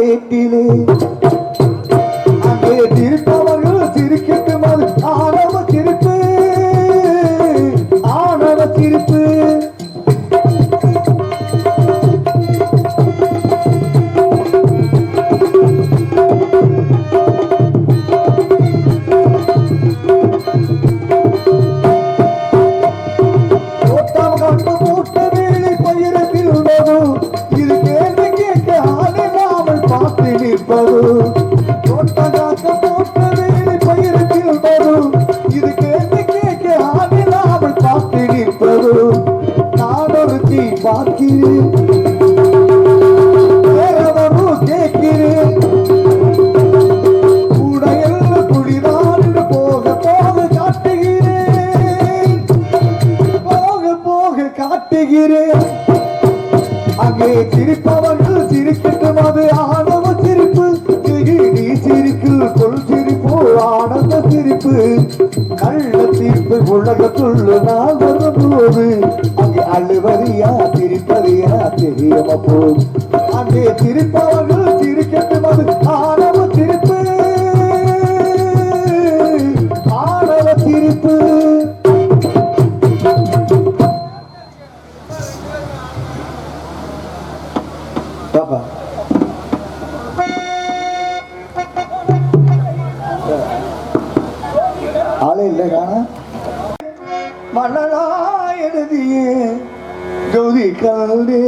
ஏட்டிலே அங்கே திருப்பவர்கள் சிரிக்கட்டும் அது ஆணவ சிரிப்பு ஆணவ சிரிப்பு அங்கே சிரிப்பவர்கள் சிரிக்கட்டும் அது ஆணவ சிரிப்பு நீ சிரிக்கில் கொள் சிரிப்போ ஆனந்த சிரிப்பு கள்ள தீர்ப்பு உலகத்துள்ள நான் வரும்போது அங்கே அழுவதியா சிரிப்பதியா தெரியாம போது அங்கே சிரிப்பவர்கள் சிரிக்கட்டும் அது ஆணவ சிரிப்பு ஆணவ சிரிப்பு ஆளே இல்லை காண மன்னனா எழுதிய கௌரி கல்லே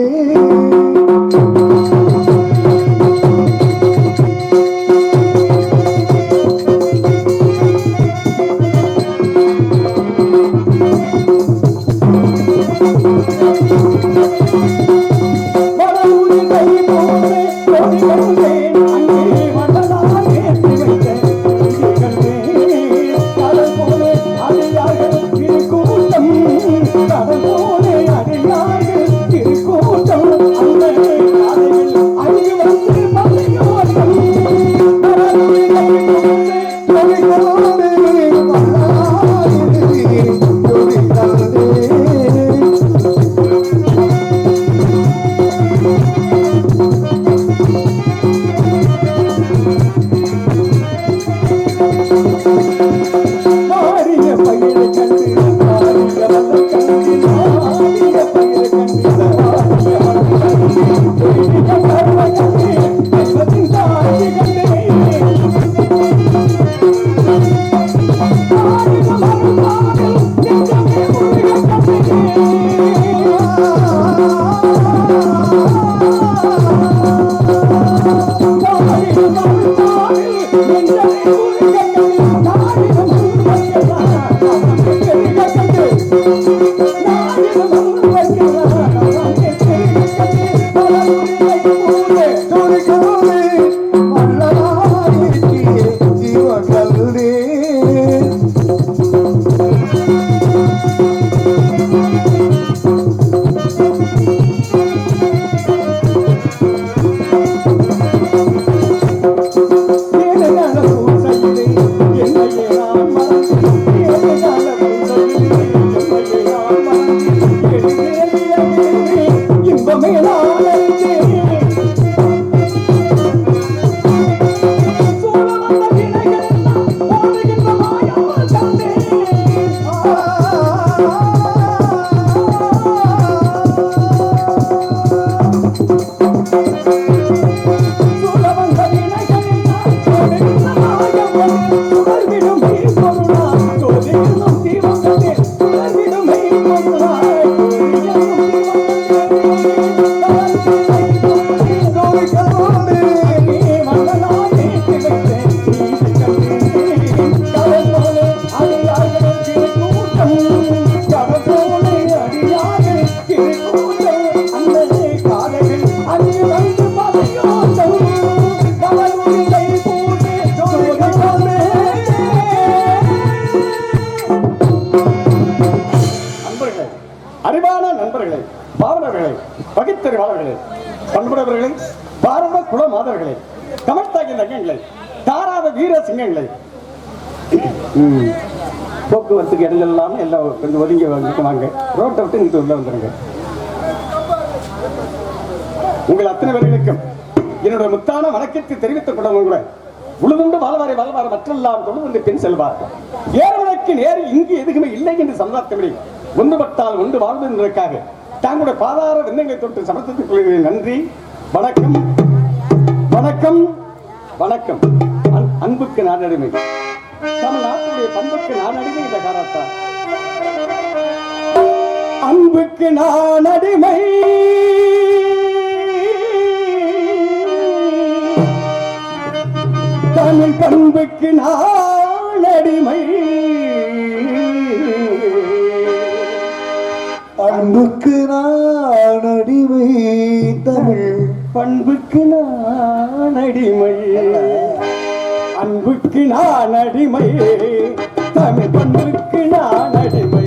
அறிவான நண்பர்களே, பாவலர்களே, பகித்தறிவாளர்களே, பண்புடையவர்களே, பாரத குல மாதவர்களே, கமழ்த்தாகிய நகங்களே, தாராத வீர சிங்கங்களே, போக்குவரத்துக்கு இடங்கள் இல்லாம எல்லாம் கொஞ்சம் ஒதுங்கி வாங்க, ரோட்டை விட்டு இங்கிட்டு உள்ள வந்துருங்க. உங்கள் அத்தனை பேர்களுக்கும் என்னுடைய முத்தான வணக்கத்தை தெரிவித்துக் கொண்டவங்க கூட உழுதுண்டு வாழ்வாரை வாழ்வார் மற்றெல்லாம் தொழுது பெண் செல்வார் ஏறுவதற்கு நேர் இங்கு எதுவுமே இல்லை என்று சமுதாயத்தபடி ஒன்றுபட்டால் ஒன்று வாழ்வு என்பதற்காக தங்களுடைய பாதார விண்ணங்களை தொட்டு சமர்ப்பித்துக் கொள்கிறேன். நன்றி, வணக்கம், வணக்கம், வணக்கம். அன்புக்கு நாடடிமை, தமிழ்நாட்டுடைய பண்புக்கு நாடடிமை என்ற காரணத்தால் அன்புக்கு நான் அடிமை, தமிழ் பண்புக்கு நான் அடிமை, அன்புக்கு நான் அடிமை, தமிழ் பண்புக்கு நான் அடிமை, அன்புக்கு நான் அடிமை, தமிழ் பண்புக்கு நான் அடிமை.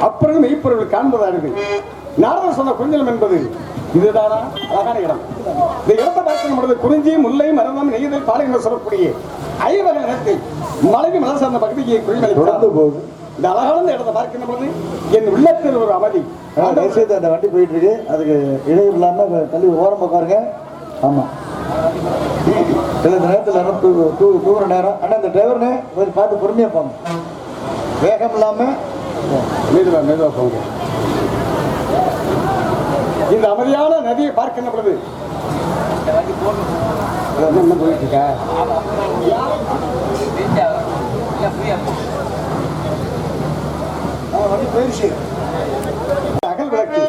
அப்பொழுது மெய்ப்பொருள் காண்பதானது. நாரதர் சொன்ன குறிஞ்சலம் என்பது இதுதானா அழகான இடம். இந்த இடத்தை பார்க்கும் பொழுது குறிஞ்சி, முல்லை, மருதம், நெய்தல், பாலை என்று சொல்லக்கூடிய ஐவகை நிலத்தை மலைவி மலர் சார்ந்த பகுதியை குறிமளித்து போகுது. இந்த அழகான இடத்தை பார்க்கின்ற பொழுது என் உள்ளத்தில் ஒரு அமைதி. அந்த வண்டி போயிட்டு இருக்கு, அதுக்கு இடையூறு இல்லாம தள்ளி ஓரம் உட்காருங்க. ஆமா, சில நேரத்தில் தூங்குற நேரம். ஆனால் இந்த டிரைவர்னு கொஞ்சம் பார்த்து பொறுமையா போங்க, வேகம் இல்லாம மெதுவா போங்க. இந்த அமைதியான நதியை பார்க்கின்ற பொழுது என்ன போயிட்டு இருக்க? போயிடுச்சு. அகல் விளக்கு,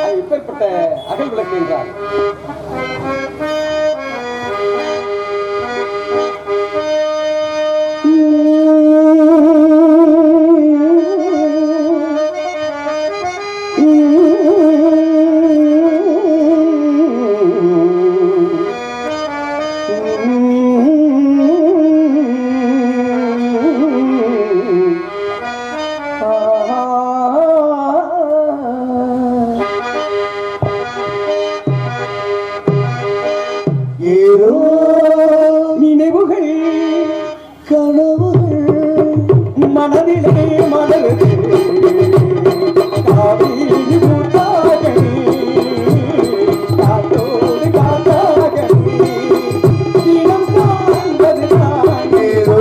அது இப்பேற்பட்ட அகல் விளக்கு என்றால் கனவுகள் மனதிலே மலருது காவிரி பூத்தாக காத்தோடு காத்தாக தினம் காண்பது ஏதோ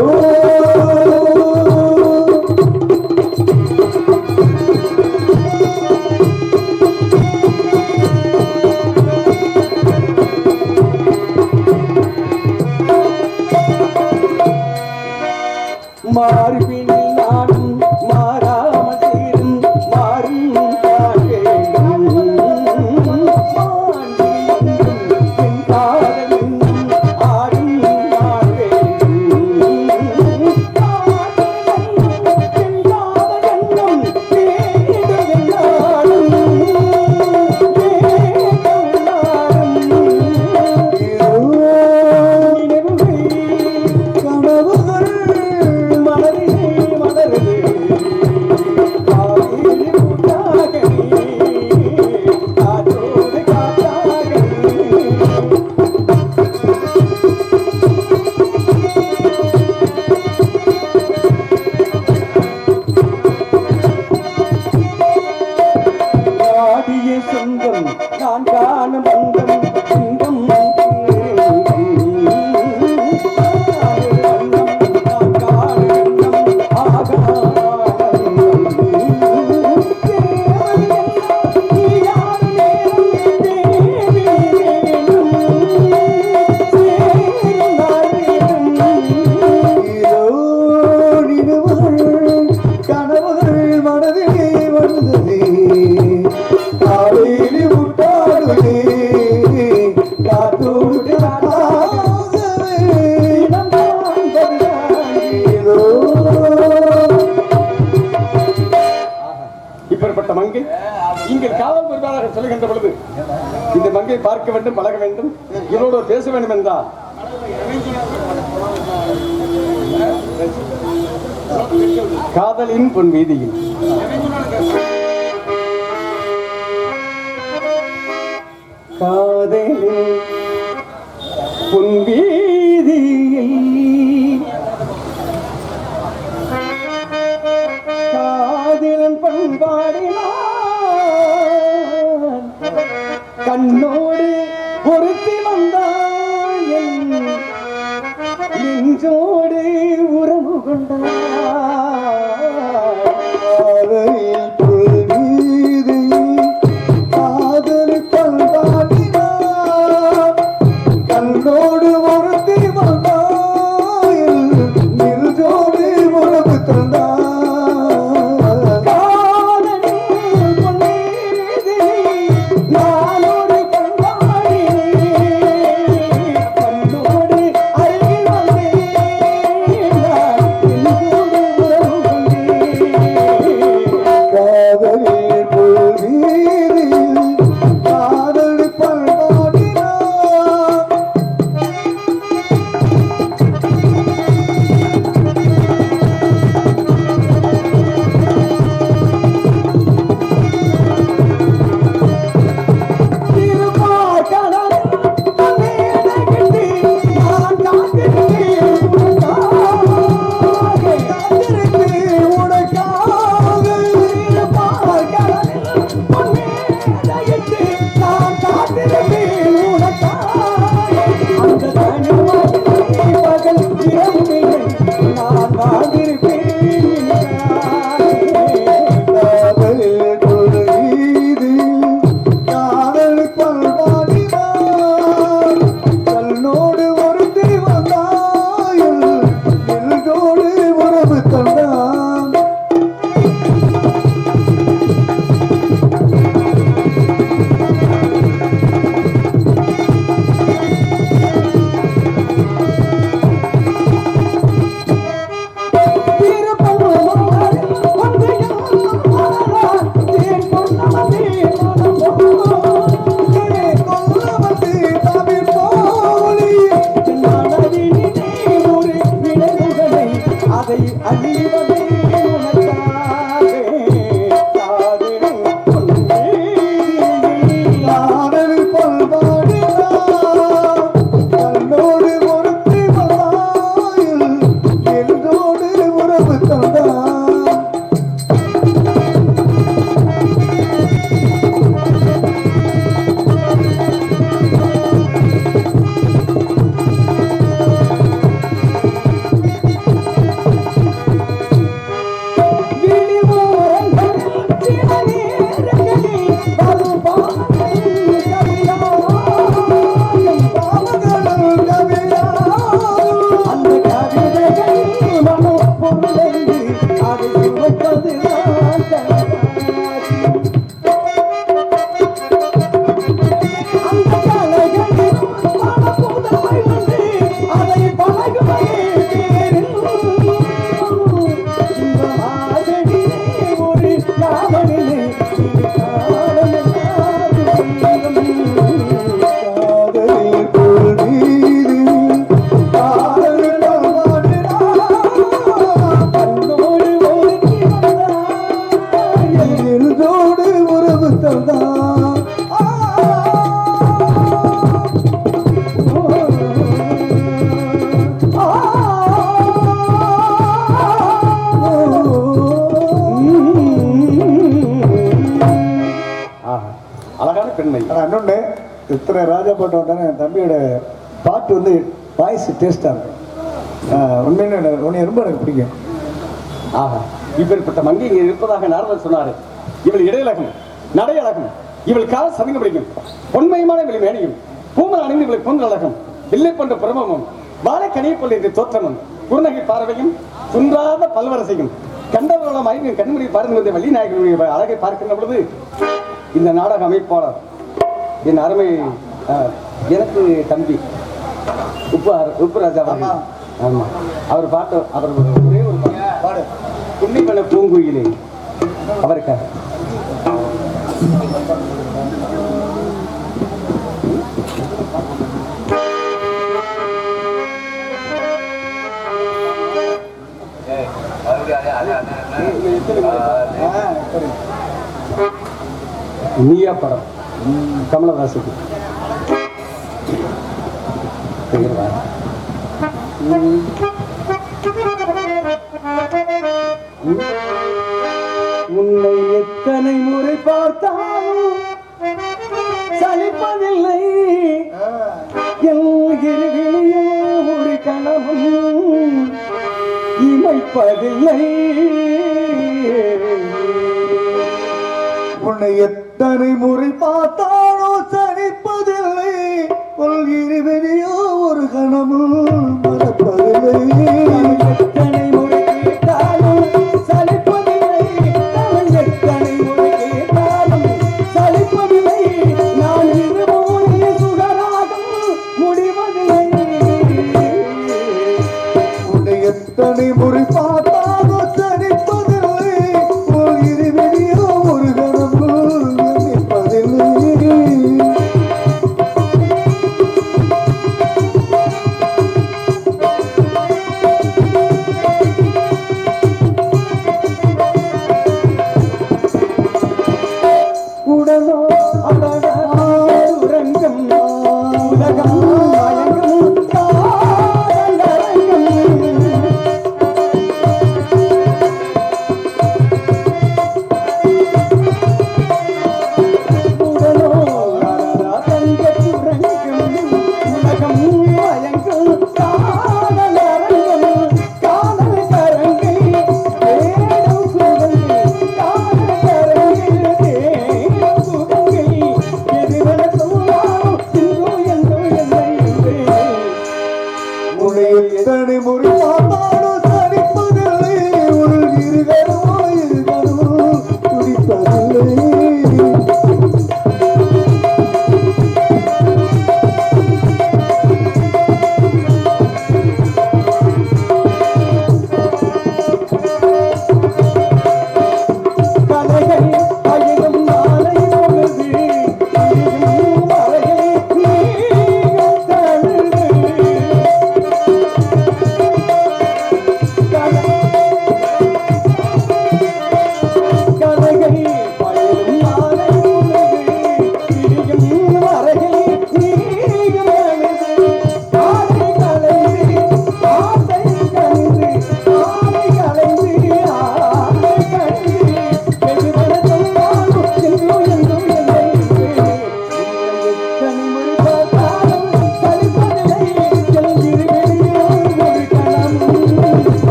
மார்பினில் நானும் மாறாமல் சேரும் மாறும் தான் வேண்டும் மாண்பில் எங்கும் என் காதல் என்னும் ஆடும் நாள் வேண்டும் காதல் என் காதல் என்னும் வேண்டும் என்னாலும் வேண்டும் நாளும் நினைவுகள் கனவுகள் மலரிலே மலருது காவிரி பூத்தாக காத்தோடு காத்தாக ஆடிய சொந்தம் நான் காணும் பந்தம் இன்பம் ஏதோ நினைவுகள் கனவுகள் மனதிலே வந்ததே காவேரி ஊட்டாடுதே காத்தோடு காத்தாகவே ஏதோ இப்பேற்பட்ட மங்கை நீங்கள் காவல் பொறுப்பாளராக சொல்லுகின்ற பொழுது இந்த மங்கை பார்க்க வேண்டும் பழக வேண்டும் இவரோடு பேச வேண்டும் என்றால் காதலின் பொன் வீதியில் காதலின் பொன் வீதியில் காதலன் பண்பாடினான் கண்ணோடு ஒருத்தி வந்தான் என் நெஞ்சோடு உறவு கொண்டான் காதலில் புல்வீதியில் காதலி பண்பாட்டினார் கண்ணோடு ஒருத்தி வந்தாயில் நில்ஜோடு உறவு தந்தார் காதலின் பொன் வீதியில் நானோடு பண்பாடினேன் கண்ணோடு அருகில் வந்தேன் நான் நெஞ்சோடு உறவு கொண்டேன் காதலில் புல்வீதியில் காதலி பண்பாட்டினார் காதலில் புல்வீதியில் காதலி பண்பாட்டினார் கண்ணோடு ஒருத்தி வந்தாயில் நில்ஜோடு உறவு தந்தான் அதை அழிவதே உனக்காக காதலின் பொன் வீதியில் காதலி பண்பாட்டினார் கண்ணோடு ஒருத்தி வந்தாயில் பொருளென்று அதை சுமப்பதுதான் கண்ணாசி. அந்த கலைகளில் பல புதுமை உண்டு, அதை பழகுவதே பேரின்பம். இந்த மாதடிலே ஒரு காவலிலே இது காலமெல்லாம் காதலில் பொருள் மீது காதல் கண்ணோடு ஒருக்கி வந்தாய், எழுதோடு உறவு தந்தாய். அழகான பெண்மை. ஆனால் இன்னொன்று இத்தனை ராஜா பாட்டு வந்தானே என் தம்பியோட பாட்டு வந்து வாய்ஸ் டேஸ்டாக இருக்கும். உண்மையிலே உன்னை ரொம்ப எனக்கு பிடிக்கும். ஆஹா, இப்பேற்பட்ட மங்கை இங்கே இருப்பதாக நாரதர் சொன்னார். இவள் இடையழகும் நடையழகும், இவள் கால் சதுங்க பிடிக்கும், பொன்மயமான இவள் மேனியும் பூமல் அணிந்து இவளை கூந்தல் அழகும், வில்லை போன்ற பிரமமும் வாழை கனியப்பொல் என்ற தோற்றமும் குறுநகை பார்வையும் குன்றாத பல்வரசையும் கண்டவர்களம் ஐந்து கண்முறை பார்த்து வந்த வள்ளி நாயகனுடைய அழகை பார்க்கின்ற பொழுது இந்த நாடக அமைப்பாளர் என் அருமை எனக்கு தம்பி உப்பு ராஜா அவர்கள். ஆமா, அவர் பாட்டு அவர் ஒரே ஒரு பாடு புன்னிப்பன பூங்குயிலே அவருக்காக. நீயா படம் கமலஹாசுக்கு உன்னை எத்தனை முறை பார்த்தாலும் சலிப்பதில்லை, எல்கிறியோ ஒரு கணவன் இமைப்பதில்லை. உன்னை எத்தனை முறை பார்த்தாலோ சலிப்பதில்லை, கொள்கிறியோ ஒரு கணமும் மறப்பதில்லை. எத்தனை முறை கேட்டாலும் சலிப்பதில்லை, எத்தனை முறை கேட்டாலும் சலிப்பதில்லை, நான் இருமோனே சுடராகம் முடிவதில்லை. உன்னை எத்தனை முறை பார்த்தாலோ சலிப்பதில்லை, கொள்கிறியோ ஒரு கணமும் மறப்பதில்லை. உடனோ உறங்கம் உலகம் வழங்கும் காதலரங்கம்.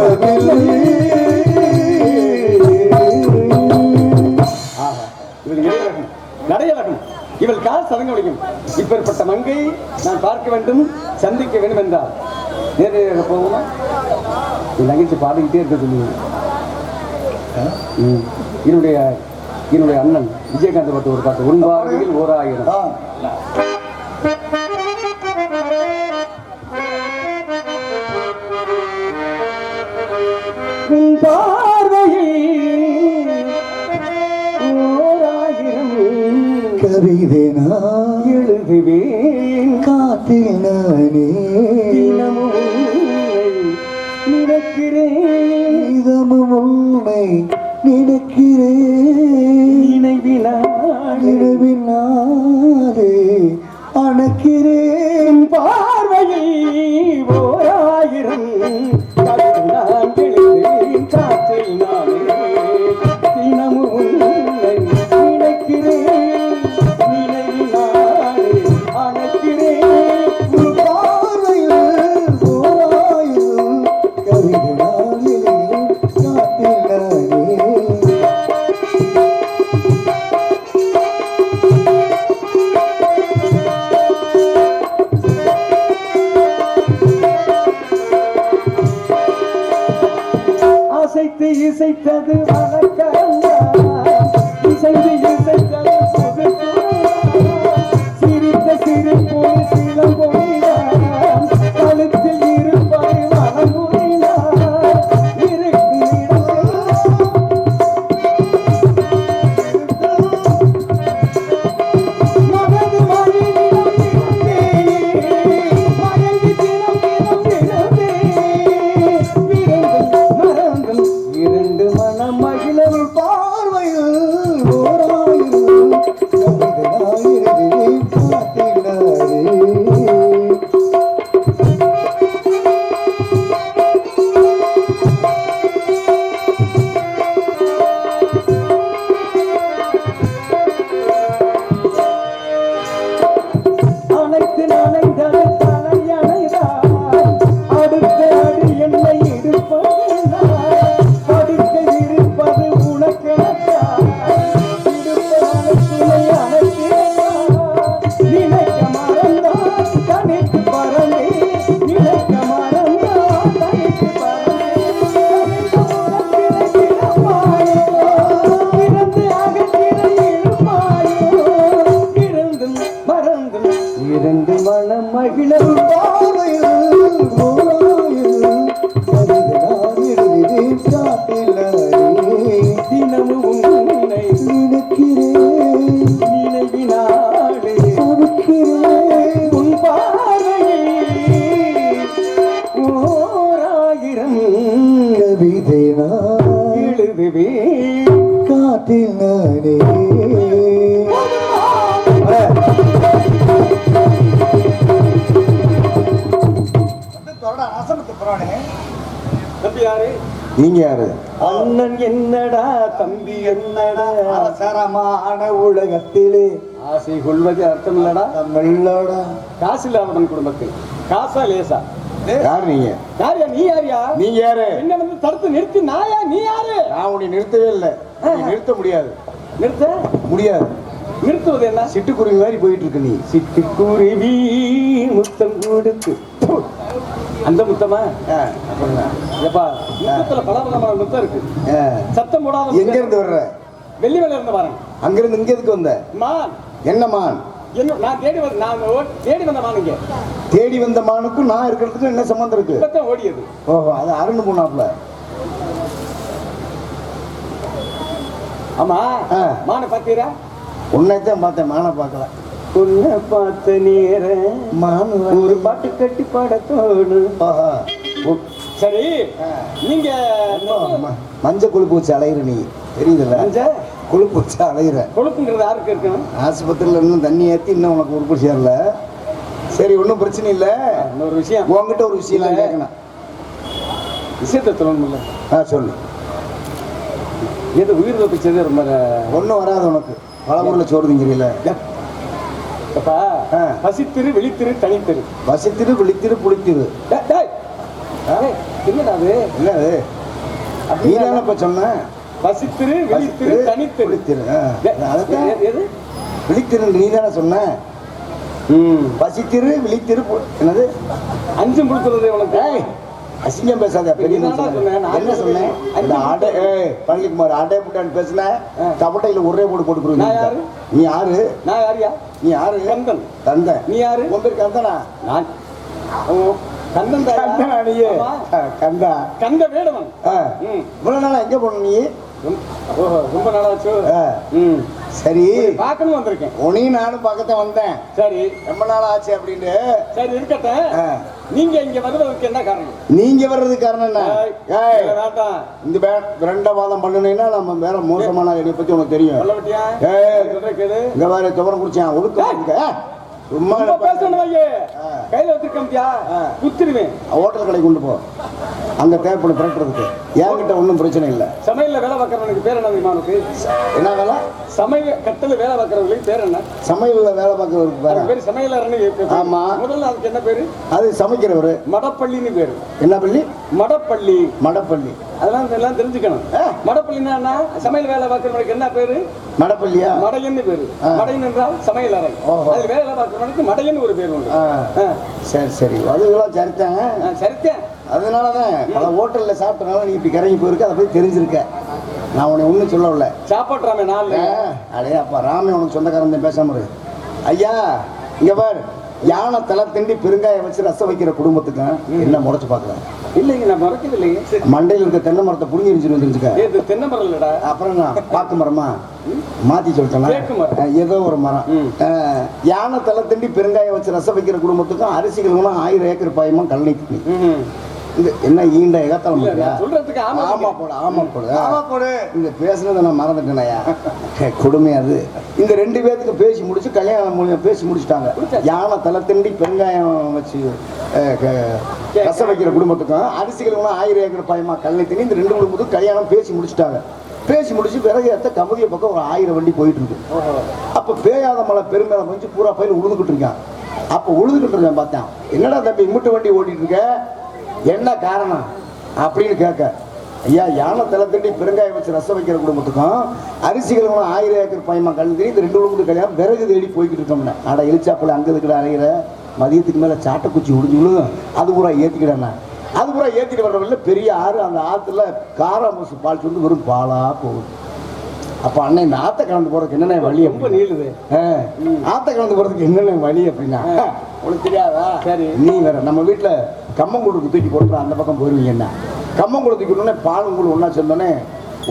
அர்த்தமில்லை. இவள் இடையழகும் நடையழகும் இவள் கால் சதங்கொழியும். இப்பேற்பட்ட மங்கை நான் பார்க்க வேண்டும், சந்திக்க வேண்டும் என்றால் நேரடியாக போகுமா? என் நகைச்சு பாடிக்கிட்டே இருக்க சொல்லுங்க. என்னுடைய அண்ணன் விஜயகாந்த் பட்டு ஒரு பாட்டு உண்பார்வையில் 1000. கவிதை நான் எழுதுவேன் காத்தில் நானே நினைக்கிறேன் இதமும் உண்மை நினைக்கிறேன் நினைவினாலே அணைக்கிறேன் பார்வையில் 1000 நான் எழுதுவேன் காற்றில் நானே தினமும் உன்னை நினைக்கிறேன் நினைவினாலே அணைக்கிறேன் பார்வையில் 1000 கவிதை நான் எழுதுவேன் காத்தில் நானே. அசைத்து இசைத்தது வணக்கம் இசைந்து இசைத்தது புது சிரித்த சிரிப்பு சிலம்பொழிதான் கழுத்தில் இருப்பதை மனமுடினார் இருக்கும் மனது மறைவிடம் மயங்கி தினம் தினம் தினமே மறந்தும் 2 மனம் மகிழவு பார்வையில் 1000 கவிதை நான் எழுதுவேன் காத்தில் நானே. அனைத்து நனைந்தது தலையணைதான் அடுத்த அடி என்னை இருப்பதுதான் படுக்க இருப்பது உனக்கெனத்தான் இடுப்பதனை அனைத்தினான் நினைக்க மறந்தான் தனித்து பறந்தே நினைக்க மறந்தான் தனித்து பறந்தே பிறந்து அகத்தினை இருப்பாயோ இருந்தும் மறந்தும் 2 மனம் மகிழவு பார்வையில் 1000 கவிதை நான் எழுதுவேன் காத்தில் நானே. தினமும் உன்னை நினைக்கிறேன் நினைவினாலே அறுக்கிறேன் உன் பார்வையில் 1000 கவிதை நான் எழுதுவேன் காத்தில் நானே. தம்பி யாரு? நீங்க யாரு? அண்ணன் என்னடா தம்பி என்னடா அவசரமான உலகத்திலே ஆசை கொள்வது அர்த்தம் இல்லடா தமிழோட காசு இல்லாதவன் குடும்பத்தில் காசா லேசா யார் நீங்க? யாரியா நீ யாரியா நீங்க யாரு? என்ன வந்து தடுத்து நிறுத்தி நாயா நீ யாரு? நான் உன்னை நிறுத்தவே இல்லை. நிறுத்த முடியாது. நிறுத்த முடியாது. நிறுத்துவது என்ன? சிட்டுக்குருவி மாதிரி போயிட்டு இருக்கு நீ. சிட்டுக்குருவி முத்தம் கொடுத்து அந்த முத்தமா எப்பா முத்தத்துல பலவிதமான முத்தம் இருக்கு. சத்தம் போடாத எங்க இருந்து வர்ற? வெள்ளி வேலை இருந்து வரேன். அங்க இருந்து இங்க எதுக்கு வந்த? மான் என்ன மான்? என்ன நான் தேடி வந்த மான் இங்க தேடி வந்த மானுக்கும் நான் இருக்கிறதுக்கும் என்ன சம்பந்தம் இருக்கு? இப்பதான் ஓடியது. ஓஹோ, அது அருண் போனாப்ல. ஆமா மானை பாத்தீரா? உன்னைத்தான் பார்த்தேன், மானை பார்க்கல. உன்னை பார்த்த நேரம் மான் ஒரு பாட்டு கட்டி பாடத்தோடு. சரி நீங்க மஞ்சள் கொழுப்பு வச்சு அலையிற நீ தெரியுதுல்ல? கொழுப்பு வச்சு அலையிற. கொழுப்புங்கிறது யாருக்கு இருக்கணும்? ஆஸ்பத்திரியில இன்னும் தண்ணி ஏற்றி இன்னும் உனக்கு உறுப்பு சேரல. சரி, ஒன்றும் பிரச்சனை இல்லை. இன்னொரு விஷயம் உங்ககிட்ட ஒரு விஷயம் கேட்கணும். விஷயத்தை சொல்லணும்ல. சொல்லு. எது உயிர் தப்பிச்சது ரொம்ப ஒன்றும் வராது உனக்கு. பல ஊரில் சோறு திங்கிறீல. பசித்திரு விழித்திரு தனித்திரு. பசித்திரு விழித்திரு புளித்திரு. என்னடா அது? என்னது நீதான இப்ப சொன்ன பசித்திரு விழித்திரு தனித்திரு. விழித்திரு அதுதான் எது? விழித்திரு நீதானே சொன்ன. பசித்திரு விழித்திரு என்னது 5 முழுக்கிறது உனக்கு. அசிங்கம் பேசாத பெரிய என்ன சொன்னேன் இந்த ஆட்டை பழனிக்குமார் ஆட்டை போட்டான்னு பேசுன சப்பட்டையில ஒரே போட்டு நீ யாரு? நான் யாரியா? நீ யாரு? கந்தன். கந்தன். நீ யாரு? உன் பேர் கந்தனா? நான் கந்தன் கந்தனா? நீயே கந்தா கந்த வேடவன். இவ்வளவு நாளா எங்க போன நீ? ரொம்ப நாளாச்சு. சரி பார்க்கணும் வந்திருக்கேன். உனையும் நானும் பக்கத்தான் வந்தேன். சரி ரொம்ப நாள் ஆச்சு அப்படின்னு. சரி இருக்கட்டும். நீங்க இங்க வருவதற்கு என்ன காரணம்? நீங்க வர்றதுக்கு காரணம் என்ன? இந்த ரெண்டவாதம் பண்ணுனீங்கன்னா நம்ம வேற மோசமான என்னை பத்தி உனக்கு தெரியும். இங்க வேற துவரம் குடிச்சேன் ஒழுக்க சும்மா பேசணும். கையில வச்சிருக்கா குத்திருவேன். ஹோட்டல் கடை கொண்டு போ, அங்க தேவைப்படும் புரட்டுறதுக்கு. என்கிட்ட ஒன்றும் பிரச்சனை இல்லை. சமையல்ல வேலை பார்க்கறவனுக்கு பேர் என்ன தெரியுமா உனக்கு? என்ன வேலை? சமையல் கட்டல வேலை பார்க்கறவங்களுக்கு பேர் என்ன? சமையல்ல வேலை பார்க்கறவருக்கு பேர் சமையலர்னு. ஆமா. முதல்ல அதுக்கு என்ன பேரு? அது சமைக்கிறவரு. மடப்பள்ளின்னு பேரு. என்ன பள்ளி? மடப்பள்ளி. மடப்பள்ளி அதெல்லாம் எல்லாம் தெரிஞ்சுக்கணும். மடப்பள்ளின்னா சமையல் வேலை பார்க்கறவனுக்கு என்ன பேரு? மடப்பள்ளியா? மடையன்னு பேரு. மடையன் என்றால் சமையல் அறை. அது வேலை பார்க்கறவனுக்கு மடையன்னு ஒரு பேர் உண்டு. சரி சரி அதுக்கெல்லாம் சரித்தேன். சரித்தேன். அதனாலதான் பல ஹோட்டல்ல சாப்பிட்டனால நீ இப்படி கறங்கி போயிருக்கு. அதை போய் தெரிஞ்சிருக்க. நான் உன்னை ஒன்றும் சொல்லவில்லை. சாப்பாட்டு ராமே நாள் அடே அப்பா ராமே உனக்கு சொந்தக்காரன் பேசாம ஐயா இங்க பார். யானை தலை திண்டி பெருங்காயம் வச்சு ரசம் வைக்கிற குடும்பத்துக்கு என்ன முறைச்சு பாக்குறேன்? இல்லைங்க நான் மறக்கவே இல்லைங்க. மண்டையில் இருக்க தென்னை மரத்தை புடுங்கி எரிஞ்சுன்னு வந்துருச்சுக்க. இது தென்னை மரம் இல்லடா. அப்புறம் நான் பாக்கு மரமா மாத்தி சொல்லிட்டேன். ஏதோ ஒரு மரம். யானை தலை திண்டி பெருங்காயம் வச்சு ரசம் வைக்கிற குடும்பத்துக்கும் அரிசிகள் 1000 ஏக்கர் பாயமா கல்லை என்ன ஈண்ட ஏகாத்தலம் சொல்றதுக்கு. ஆமா போடு ஆமா போடு ஆமா போடு. இந்த பேசுனதை நான் மறந்துட்டேனையா. கொடுமை அது. இந்த 2 பேத்துக்கு பேசி முடிச்சு கல்யாணம் பேசி முடிச்சுட்டாங்க. யானை தலை திண்டி பெருங்காயம் வச்சு ரசம் வைக்கிற குடும்பத்துக்கும் அரிசிகள் 1000 ஏக்கர் பாயமா கல்லை திணி இந்த 2 குடும்பத்துக்கும் கல்யாணம் பேசி முடிச்சுட்டாங்க. பேசி முடிச்சு பிறகு ஏற்ற கமுதிய பக்கம் ஒரு 1000 வண்டி போயிட்டு இருக்கு. அப்ப பேயாத மலை பெருமேல கொஞ்சம் பூரா பயில உழுதுகிட்டு இருக்கான். அப்ப உழுதுகிட்டு இருக்கேன் பார்த்தேன். என்னடா தம்பி இம்முட்டு வண்டி ஓட்டிட்டு இருக்க, என்ன காரணம் அப்படின்னு கேட்க, ஐயா யானை தலை திண்டி பெருங்காயம் வச்சு ரசம் வைக்கிற குடும்பத்துக்கும் அரிசிகள் 1000 ஏக்கர் பாயமா கல்வி இந்த 2 குடும்பத்துக்கு கல்யாணம் விறகு தேடி போய்கிட்டு இருக்கோம்னா அட எலிச்சாப்பில் அங்கே இருக்கிற அறையிற மதியத்துக்கு மேலே சாட்டைக்குச்சி உடிஞ்சு விழுதும். அது பூரா ஏற்றிக்கிட்டேன். அது பூரா ஏற்றிட்டு வர்றவங்கள பெரிய ஆறு. அந்த ஆற்றுல காராமூசு பால் சொல்லி வெறும் பாலா போகுது. அப்ப அண்ணன் இந்த ஆத்த கலந்து போறதுக்கு என்னென்ன வழி? ரொம்ப நீளுது. ஆத்த கலந்து போறதுக்கு என்னென்ன வழி அப்படின்னா உனக்கு தெரியாதா? சரி நீ வேற நம்ம வீட்டுல கம்மங்கூடுக்கு தூக்கி போட்டு அந்த பக்கம் போயிருவீங்க. என்ன கம்மங்கூடு தூக்கிட்டோன்னே பாலும் கூட ஒன்னா சேர்ந்தோன்னே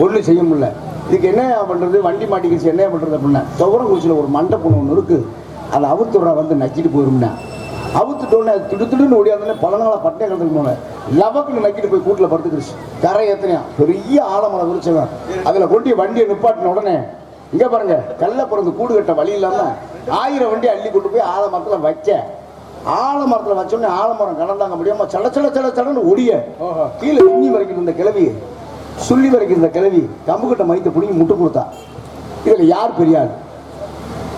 ஒன்றும் செய்ய முடியல. இதுக்கு என்ன பண்றது? வண்டி மாட்டிக்கிச்சு என்ன பண்றது அப்படின்னா துவரங்குச்சியில் ஒரு மண்டை பொண்ணு ஒன்று இருக்கு. அதை அவுத்துறா வந்து நக்கிட்டு போயிருந்தா. அவுத்துட்டோன்னே திடுத்துடுன்னு ஓடியாந்தோடனே பல நாளாக பட்டை கலந்துக்கு போனேன். லவக்குன்னு நக்கிட்டு போய் கூட்டில் படுத்துக்கிடுச்சு. கரை ஏத்தனையா பெரிய ஆலமரம் விரிச்சவன் அதில் கொண்டு வண்டியை நிப்பாட்டின உடனே இங்கே பாருங்க கல்ல பிறந்து கூடு கட்ட வழி இல்லாமல் 1000 வண்டி அள்ளி கொண்டு போய் ஆலமரத்தில் வைக்க. ஆலமரத்தில் வச்சோடனே ஆலமரம் கடந்தாங்க முடியாம சட சட சட சடன்னு ஒடிய கீழே சுள்ளி வரைக்கும் இருந்த கிளவி சுள்ளி வரைக்கும் இருந்த கிளவி கம்புக்கிட்ட மைத்த பிடிங்கி முட்டு கொடுத்தா. இதில் யார் பெரியாள்?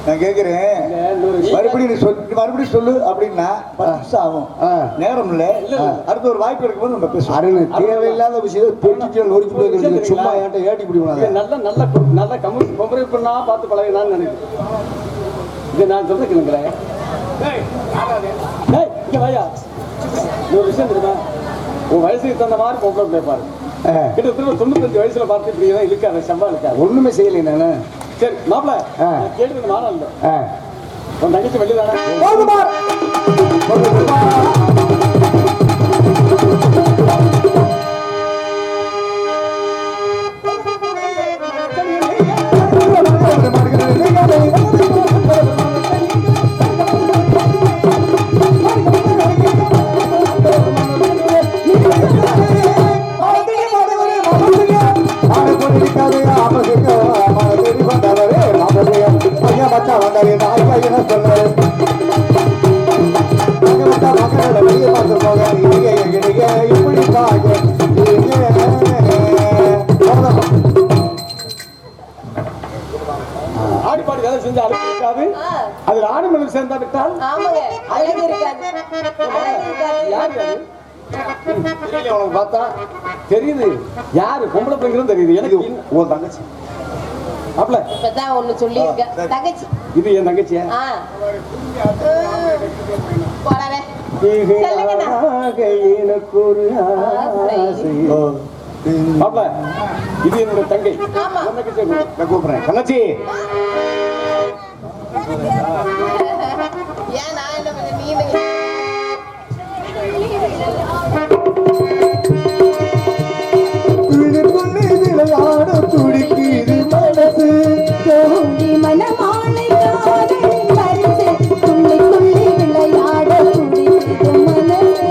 நான் கேட்கிறேன் மறுபடியும் சொல்லு அப்படின்னா 10 நிமிஷம் ஆகும். நேரம் இல்லை. அடுத்த ஒரு வாய்ப்பு இருக்கும்போது நம்ம பேசுவோம். தேவையில்லாத விஷயம் சும்மா ஏட்ட ஏட்டி பிடிக்கணும். நல்ல நல்ல நல்ல கம்பெனி பண்ணா பார்த்து பழகினான்னு நினைக்கிறேன். இது நான் சொல்றேன் கேளுங்களேன். ஒரு விஷயம் தெரியுமா? உன் வயசுக்கு தகுந்த மாதிரி பொம்பளை கேட்பாரு. கிட்டத்தட்ட 95 வயசுல பார்த்து இப்படி தான் இருக்காரு. சம்பா இருக்காரு. ஒண்ணுமே செய்யலை நானு. சரி மாப்பிள்ள கேட்டு மாறா இல்லை. உன் தங்கச்சி வெளியில ஆடிப்பாடி வேலை செஞ்சு அழகு இருக்காது. அதில் ஆடு மணல் சேர்ந்தா விட்டால் யார் தெரியல உனக்கு பார்த்தா தெரியுது யாரு பொம்பளை பிள்ளைங்களும் தெரியுது எனக்கு உன் தங்கச்சி அப்பல இப்பதான் ஒண்ணு சொல்லியிருக்கேன் தங்கச்சி. இது என் தங்கச்சியா போறவே எனக்கு ஒரு ஆசை. மாப்ள இது என்னோட தங்கை ஆமா. உன் தங்கச்சியை நான் கூப்பிடுறேன் தங்கச்சி. ஏன் நான் என்ன பண்ண நீ விளையாட துடிக்குது மனசு மனமாலை காதலின் பரிசு துள்ளி துள்ளி விளையாட துடிக்குது மனசு.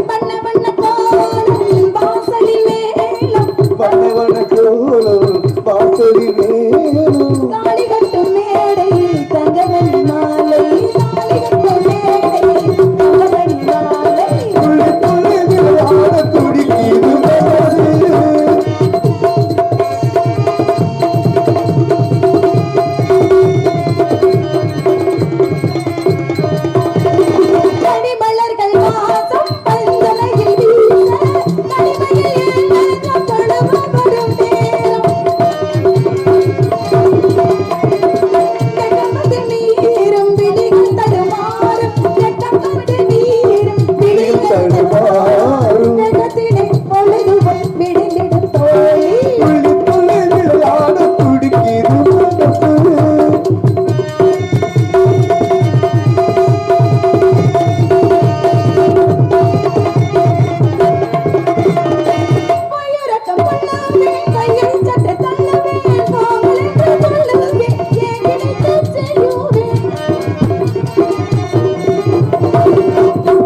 வண்ண வண்ண கோலம் வாசலில் மேளம் வண்ண வண்ண கோலம் வாசலி மேலும் தாலி கட்டும் மேடையில் தங்கமணி மாலை தாலி கட்டும் மேடையில் தங்கமணி மாலை. விளையாட துடிக்குது மனசு கனிமலர்கள் வாசம் பந்தலையில் வீச தனிமையில் ஏழேற்றம் தொழுவ வரும் நேரம். வெட்கப்பட்டு நீரும் விழிகள் தடுமாறும் வெட்கப்பட்டு நீரும் விழிகள் தடுமாறும் வெட்கத்திலே பொழுதுகள் விடிந்திடும் தோழி. விளையாட துடிக்குது மனசு பொய்யுறக்கம் கொள்ளாமே கையை சற்று தள்ளவே போங்கள் என்று சொல்லுவே ஏன் கிடைத்து செய்யுவேன்.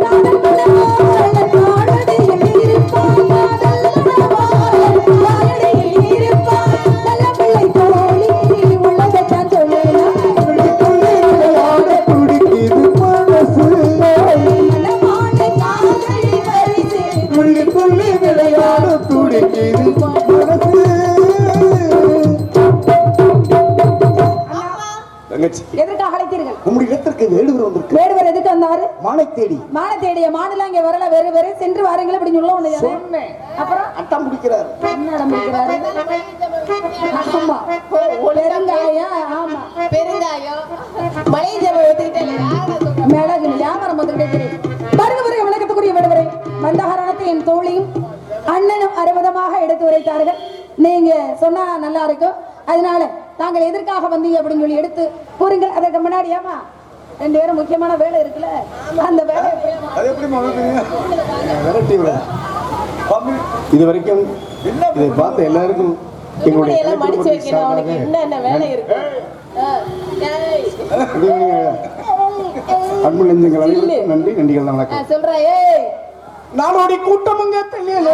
காதல் மணவாளன் காலடியில் இருப்பான் காதல் மணவாளன் காலடியில் இருப்பான் நல்ல பிள்ளை தோழி உள்ளதைத்தான் சொல்லலாம். விளையாட துடிக்குது மனசு மனமாலை காதலி பரிசு துள்ளி விளையாட துடிக்குது மனசு தங்கச்சி எதற்காக அழைத்தீர்கள்? உங்களுடைய இடத்திற்கு வேடுவர் வந்திருக்கு வேடுவர் எதுக்கு வந்தாரு? மானை தேடி மான தேடிய மானெல்லாம் இங்க வரல வேறு வேறு சென்று வாருங்கள் அப்படின்னு சொல்ல ஒண்ணு சொன்னேன் அப்புறம் அட்டம் பிடிக்கிறார் என்ன நம்பிக்கிறாரு? ஆமா பெருங்காயம் ஆமா பெருங்காயம் மளிகை ஜாமான் எடுத்துக்கிட்டே மிளகு வியாபாரம் வந்துகிட்டே வருக வருக விளக்கத்துக்குரிய விடுவரை மந்தகாரணத்தை என் தோழியும் அண்ணனும் அறுபதமாக எடுத்து உரைத்தார்கள். நீங்க சொன்னா நல்லா இருக்கும். அதனால தாங்கள் எதற்காக வந்தீங்க அப்படின்னு சொல்லி எடுத்து கூறுங்கள். அதற்கு முன்னாடி ஆமா 2 பேரும் முக்கியமான வேலை இருக்குல்ல அந்த வேலை அது எப்படி விரட்டி விட இது வரைக்கும் இதை பார்த்த எல்லாருக்கும் எங்களுடைய எல்லாம் மடிச்சு வைக்கணும். அவனுக்கு என்ன வேலை இருக்கு? அன்பு நெஞ்சங்கள் அனைவருக்கும் நன்றி நன்றிகள் வணக்கம். சொல்றா ஏய் நாடோடி கூட்டமுங்க தெரியல